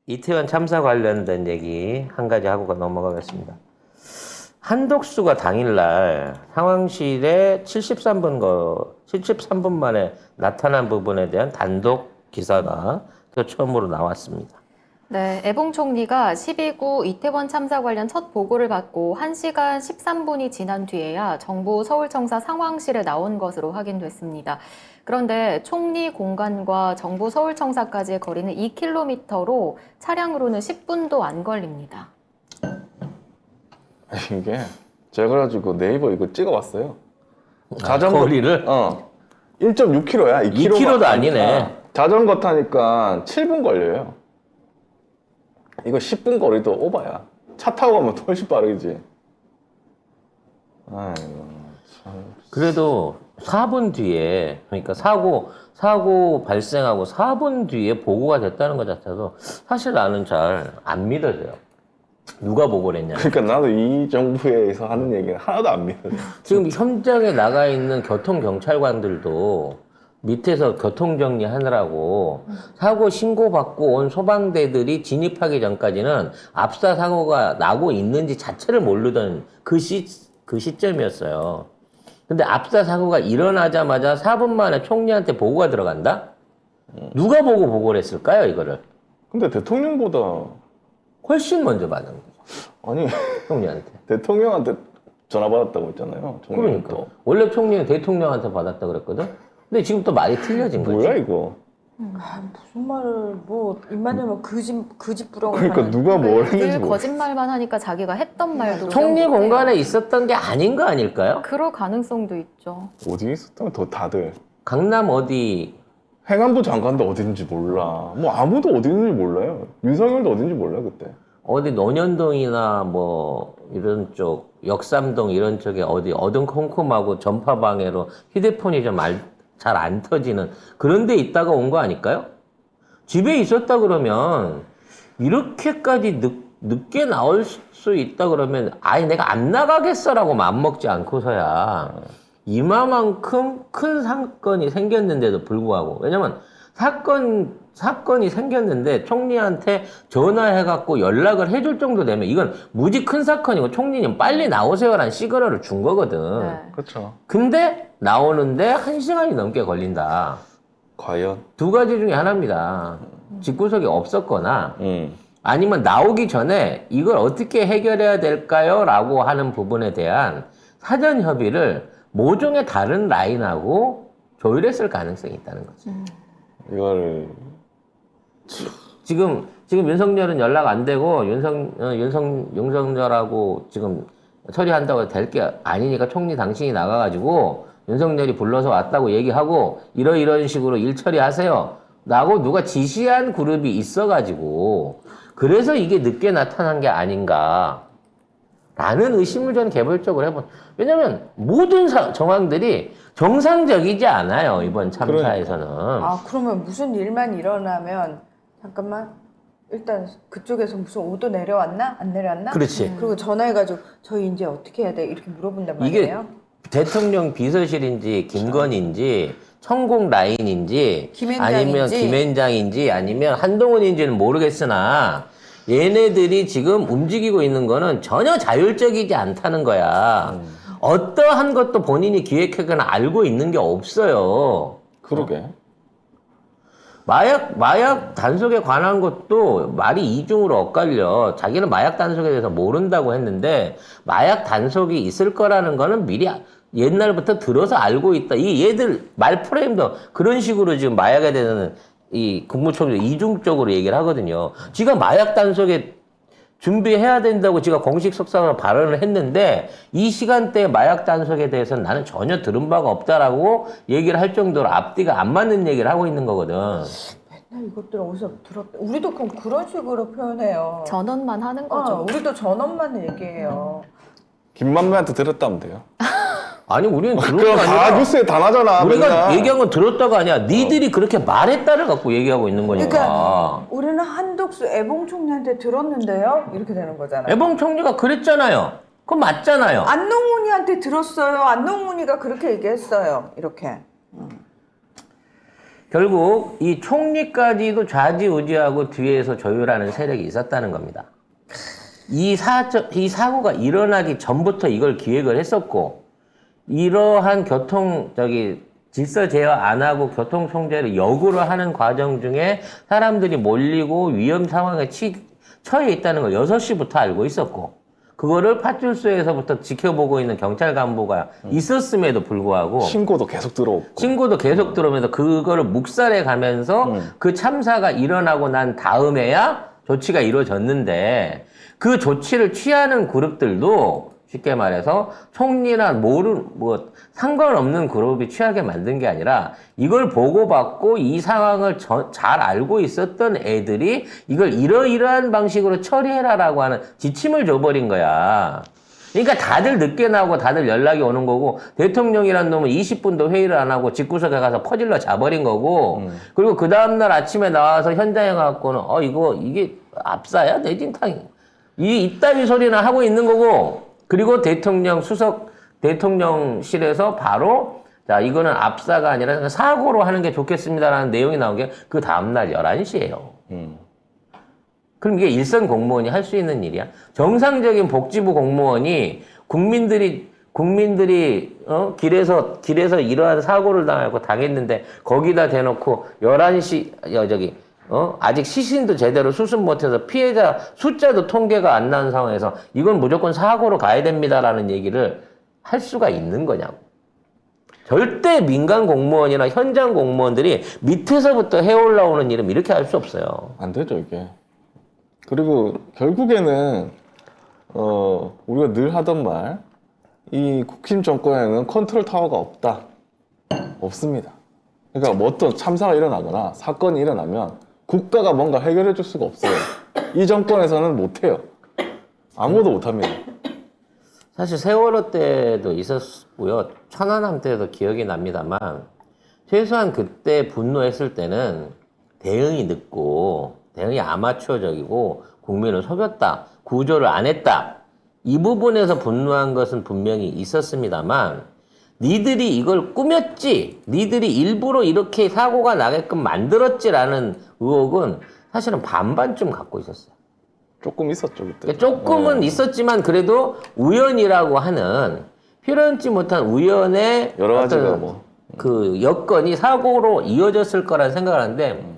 이태원 참사 관련된 얘기 한 가지 하고 넘어가겠습니다. 한독수가 당일날 상황실에 73분 만에 나타난 부분에 대한 단독 기사가 또 처음으로 나왔습니다. 네, 애봉 총리가 12구 이태원 참사 관련 첫 보고를 받고 1시간 13분이 지난 뒤에야 정부 서울청사 상황실에 나온 것으로 확인됐습니다. 그런데 총리 공간과 정부 서울청사까지의 거리는 2km로 차량으로는 10분도 안 걸립니다. 이게 제가 그래가지고 네이버 이거 찍어봤어요. 자전거 거리를? 1.6km야. 2km도 아니네. 자전거 타니까 7분 걸려요. 이거 10분 거리도 오바야. 차 타고 가면 훨씬 빠르지. 아이고 참. 그래도 4분 뒤에, 그러니까 사고 발생하고 4분 뒤에 보고가 됐다는 것 자체도 사실 나는 잘 안 믿어져요. 누가 보고를 했냐. 그러니까 나도 이 정부에서 하는 얘기는 하나도 안 믿어요. 지금 현장에 나가 있는 교통경찰관들도 밑에서 교통정리 하느라고 사고 신고받고 온 소방대들이 진입하기 전까지는 압사 사고가 나고 있는지 자체를 모르던 그 시점이었어요. 근데 압사 사고가 일어나자마자 4분 만에 총리한테 보고가 들어간다? 누가 보고 보고를 했을까요, 이거를? 근데 대통령보다 훨씬 먼저 받은 거죠, 아니 총리한테. 대통령한테 전화 받았다고 했잖아요. 그러니까. 원래 총리는 대통령한테 받았다 그랬거든? 근데 지금 또 말이 틀려진 거지. 뭐야 이거? 무슨 말을 뭐 입만 열면 그짓부렁을 그러니까 하는. 누가 뭘 했는지 늘 모르. 거짓말만 하니까 자기가 했던 말도 총리 기억 못해요. 공간에 있었던 게 아닌 거 아닐까요? 그럴 가능성도 있죠. 어디 있었다면 더 다들 강남 어디 행안부 장관도 어딘지 몰라. 뭐 아무도 어디 있는지 몰라요. 윤석열도 어딘지 몰라 그때. 어디 논현동이나 뭐 이런 쪽 역삼동 이런 쪽에 어디 어둠컴컴하고 전파 방해로 휴대폰이 좀 잘 안 터지는 그런 데 있다가 온 거 아닐까요? 집에 있었다 그러면 이렇게까지 늦게 나올 수 있다 그러면 아예 내가 안 나가겠어라고 맘먹지 않고서야 이마만큼 큰 사건이 생겼는데도 불구하고 왜냐면 사건이 생겼는데 총리한테 전화해갖고 연락을 해줄 정도 되면 이건 무지 큰 사건이고 총리님 빨리 나오세요라는 시그널을 준 거거든. 네. 그렇죠. 근데 나오는데 1시간이 넘게 걸린다. 과연? 두 가지 중에 하나입니다. 집구석이 없었거나 응. 아니면 나오기 전에 이걸 어떻게 해결해야 될까요? 라고 하는 부분에 대한 사전 협의를 모종의 다른 라인하고 조율했을 가능성이 있다는 거죠. 이거를 지금 윤석열은 연락 안 되고 윤석열하고 지금 처리한다고 될 게 아니니까 총리 당신이 나가가지고 윤석열이 불러서 왔다고 얘기하고 이런 식으로 일 처리하세요. 라고 누가 지시한 그룹이 있어가지고 그래서 이게 늦게 나타난 게 아닌가 라는 의심을 저는 개별적으로 해본. 왜냐면 모든 정황들이 정상적이지 않아요. 이번 참사에서는. 아 그러면 무슨 일만 일어나면 잠깐만 일단 그쪽에서 무슨 오도 내려왔나 안 내려왔나? 그렇지. 그리고 전화해가지고 저희 이제 어떻게 해야 돼 이렇게 물어본단 이게 말이에요. 대통령 비서실인지 김건희인지 천공 라인인지 김앤장인지. 아니면 김앤장인지 아니면 한동훈인지는 모르겠으나 얘네들이 지금 움직이고 있는 거는 전혀 자율적이지 않다는 거야. 어떠한 것도 본인이 기획하거나 알고 있는 게 없어요. 그러게. 마약 단속에 관한 것도 말이 이중으로 엇갈려. 자기는 마약 단속에 대해서 모른다고 했는데 마약 단속이 있을 거라는 거는 미리 옛날부터 들어서 알고 있다. 이 얘들 말 프레임도 그런 식으로 지금 마약에 대해서는 이 국무총리 이중적으로 얘기를 하거든요. 지가 마약 단속에 준비해야 된다고 지가 공식 석상으로 발언을 했는데 이 시간대에 마약 단속에 대해서는 나는 전혀 들은 바가 없다라고 얘기를 할 정도로 앞뒤가 안 맞는 얘기를 하고 있는 거거든. 맨날 이것들 어디서 들었다. 우리도 그럼 그런 식으로 표현해요. 전원만 하는 거죠. 우리도 전원만 얘기해요. 김만배한테 들었다면 돼요. 아니 우리는 들은 그럼 거 다 아니라 뉴스에 다 나잖아. 우리가 맨날. 얘기한 건 들었다가 아니야. 니들이 그렇게 말했다를 갖고 얘기하고 있는 거니까. 그러니까 우리는 한독수 애봉 총리한테 들었는데요. 이렇게 되는 거잖아요. 애봉 총리가 그랬잖아요. 그건 맞잖아요. 안농훈이한테 들었어요. 안농훈이가 그렇게 얘기했어요. 이렇게. 결국 이 총리까지도 좌지우지하고 뒤에서 조율하는 세력이 있었다는 겁니다. 이 사고가 일어나기 전부터 이걸 기획을 했었고, 이러한 질서 제어 안 하고 교통 통제를 역으로 하는 과정 중에 사람들이 몰리고 위험 상황에 처해 있다는 걸 6시부터 알고 있었고, 그거를 파출소에서부터 지켜보고 있는 경찰 간부가 있었음에도 불구하고 신고도 계속 들어오면서 그거를 묵살해 가면서 그 참사가 일어나고 난 다음에야 조치가 이루어졌는데, 그 조치를 취하는 그룹들도 쉽게 말해서 총리나 상관없는 그룹이 취하게 만든 게 아니라 이걸 보고받고 이 상황을 잘 알고 있었던 애들이 이걸 이러이러한 방식으로 처리해라라고 하는 지침을 줘버린 거야. 그러니까 다들 늦게 나오고 다들 연락이 오는 거고, 대통령이란 놈은 20분도 회의를 안 하고 집구석에 가서 퍼질러 자버린 거고, 그리고 그 다음날 아침에 나와서 현장에 가갖고는 이게 압사야? 내진탕이. 이따위 소리나 하고 있는 거고, 그리고 대통령실에서 바로, 자, 이거는 압사가 아니라 사고로 하는 게 좋겠습니다라는 내용이 나온 게 그 다음날 11시예요. 그럼 이게 일선 공무원이 할 수 있는 일이야? 정상적인 복지부 공무원이 국민들이 길에서 이러한 사고를 당했는데 거기다 대놓고 11시, 아직 시신도 제대로 수습 못해서 피해자 숫자도 통계가 안 나는 상황에서 이건 무조건 사고로 가야 됩니다라는 얘기를 할 수가 있는 거냐고. 절대 민간 공무원이나 현장 공무원들이 밑에서부터 해올라오는 일은 이렇게 할 수 없어요. 안 되죠, 이게. 그리고 결국에는 우리가 늘 하던 말, 이 국힘 정권에는 컨트롤 타워가 없습니다. 그러니까 뭐 어떤 참사가 일어나거나 사건이 일어나면 국가가 뭔가 해결해 줄 수가 없어요. 이 정권에서는 못해요. 아무도 못합니다. 사실 세월호 때도 있었고요. 천안함 때도 기억이 납니다만, 최소한 그때 분노했을 때는 대응이 늦고 대응이 아마추어적이고 국민을 속였다, 구조를 안 했다, 이 부분에서 분노한 것은 분명히 있었습니다만, 니들이 이걸 꾸몄지, 니들이 일부러 이렇게 사고가 나게끔 만들었지라는 의혹은 사실은 반반쯤 갖고 있었어요. 조금 있었죠, 그때. 그러니까 조금은 있었지만 그래도 우연이라고 하는, 필요치 못한 우연의 여러 가지가 어떤 그 여건이 사고로 이어졌을 거라는 생각을 하는데,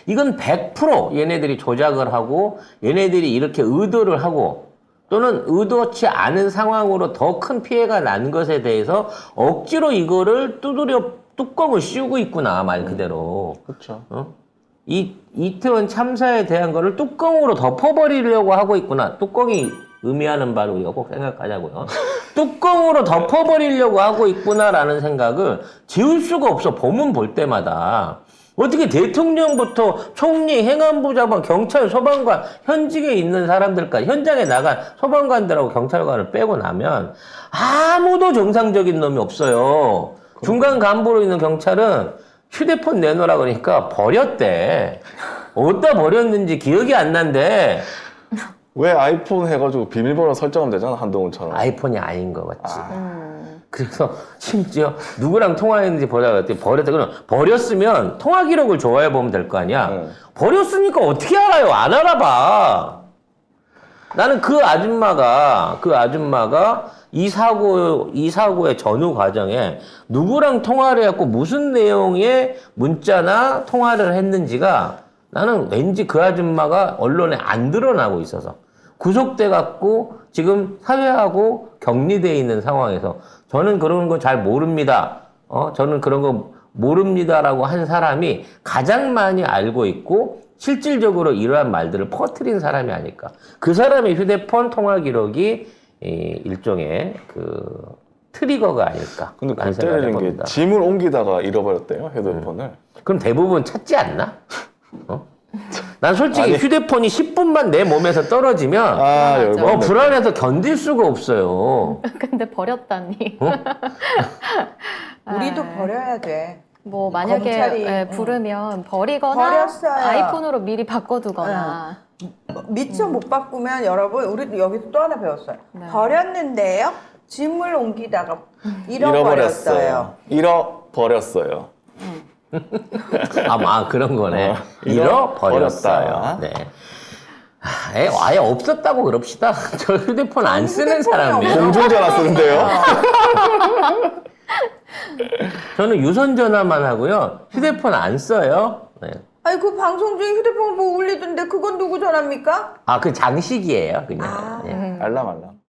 이건 100% 얘네들이 조작을 하고 얘네들이 이렇게 의도를 하고 또는 의도치 않은 상황으로 더 큰 피해가 난 것에 대해서 억지로 이거를 뚜껑을 씌우고 있구나, 말 그대로. 그렇죠. 이태원 참사에 대한 거를 뚜껑으로 덮어버리려고 하고 있구나. 뚜껑이 의미하는 바로 이거 꼭 생각하자고요. 뚜껑으로 덮어버리려고 하고 있구나라는 생각을 지울 수가 없어. 보면 볼 때마다. 어떻게 대통령부터 총리, 행안부 장관, 경찰, 소방관, 현직에 있는 사람들까지, 현장에 나간 소방관들하고 경찰관을 빼고 나면 아무도 정상적인 놈이 없어요. 중간 간부로 있는 경찰은 휴대폰 내놓으라 그러니까 버렸대. 어디다 버렸는지 기억이 안 난대. 왜 아이폰 해가지고 비밀번호 설정하면 되잖아, 한동훈처럼. 아이폰이 아닌 것 같지. 그래서 심지어 누구랑 통화했는지 보자고 했더니 버렸다. 그럼 버렸으면 통화 기록을 좋아해 보면 될 거 아니야. 버렸으니까 어떻게 알아요? 안 알아봐. 나는 그 아줌마가 이 사고의 전후 과정에 누구랑 통화를 했고 무슨 내용의 문자나 통화를 했는지가 나는 왠지 그 아줌마가 언론에 안 드러나고 있어서 구속돼 갖고 지금 사회하고 격리돼 있는 상황에서 저는 그런 거 잘 모릅니다. 저는 그런 거 모릅니다라고 한 사람이 가장 많이 알고 있고 실질적으로 이러한 말들을 퍼뜨린 사람이 아닐까. 그 사람의 휴대폰 통화 기록이 일종의 그 트리거가 아닐까. 근데 골 때리는 게 짐을 옮기다가 잃어버렸대요, 휴대폰을. 그럼 대부분 찾지 않나? 난 솔직히 휴대폰이 10분만 내 몸에서 떨어지면 맞아. 불안해서 견딜 수가 없어요. 근데 버렸다니. 우리도 버려야 돼. 뭐 만약에 검찰이, 부르면 버리거나 버렸어요. 아이폰으로 미리 바꿔두거나. 미처 못 바꾸면 여러분, 우리도 여기서 또 하나 배웠어요. 네. 버렸는데요. 짐을 옮기다가 잃어버렸어요. 잃어버렸어요. 그런 거네. 어, 잃어버렸어요. 잃어버렸다. 네. 아예 없었다고 그럽시다. 저 휴대폰 안 쓰는 사람이에요. 공중전화 쓰는데요. 저는 유선 전화만 하고요. 휴대폰 안 써요. 네. 아니 그 방송 중에 휴대폰 보고 울리던데 그건 누구 전화입니까? 그 장식이에요, 그냥. 예. 알람.